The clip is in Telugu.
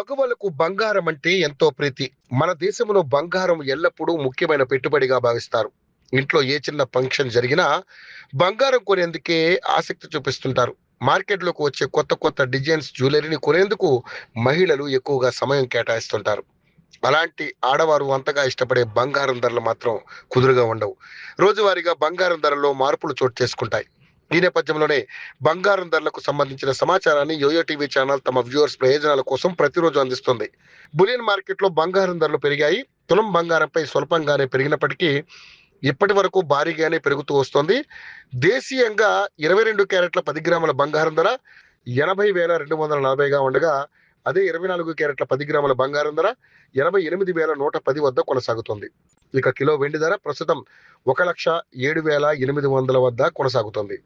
మగవాళ్ళకు బంగారం అంటే ఎంతో ప్రీతి. మన దేశంలో బంగారం ఎల్లప్పుడూ ముఖ్యమైన పెట్టుబడిగా భావిస్తారు. ఇంట్లో ఏ చిన్న ఫంక్షన్ జరిగినా బంగారం కొనేందుకే ఆసక్తి చూపిస్తుంటారు. మార్కెట్‌లోకి వచ్చే కొత్త కొత్త డిజైన్స్ జ్యువెల్లరీని కొనేందుకు మహిళలు ఎక్కువగా సమయం కేటాయిస్తుంటారు. అలాంటి ఆడవారు అంతగా ఇష్టపడే బంగారం ధరలు మాత్రం కుదురుగా ఉండవు. రోజువారీగా బంగారం ధరల్లో మార్పులు చోటు చేసుకుంటాయి. ఈ నేపథ్యంలోనే బంగారం ధరలకు సంబంధించిన సమాచారాన్ని యోయో టీవీ ఛానల్ తమ వ్యూవర్స్ ప్రయోజనాల కోసం ప్రతిరోజు అందిస్తుంది. బులియన్ మార్కెట్లో బంగారం ధరలు పెరిగాయి. తులం బంగారంపై స్వల్పంగానే పెరిగినప్పటికీ ఇప్పటి వరకు భారీగానే పెరుగుతూ వస్తోంది. దేశీయంగా 22 క్యారెట్ల 10 గ్రాముల బంగారం ధర 80,240గా ఉండగా, అదే 24 క్యారెట్ల 10 గ్రాముల బంగారం ధర 88,110 వద్ద కొనసాగుతోంది. ఇక కిలో వెండి ధర ప్రస్తుతం 1,07,800 వద్ద కొనసాగుతోంది.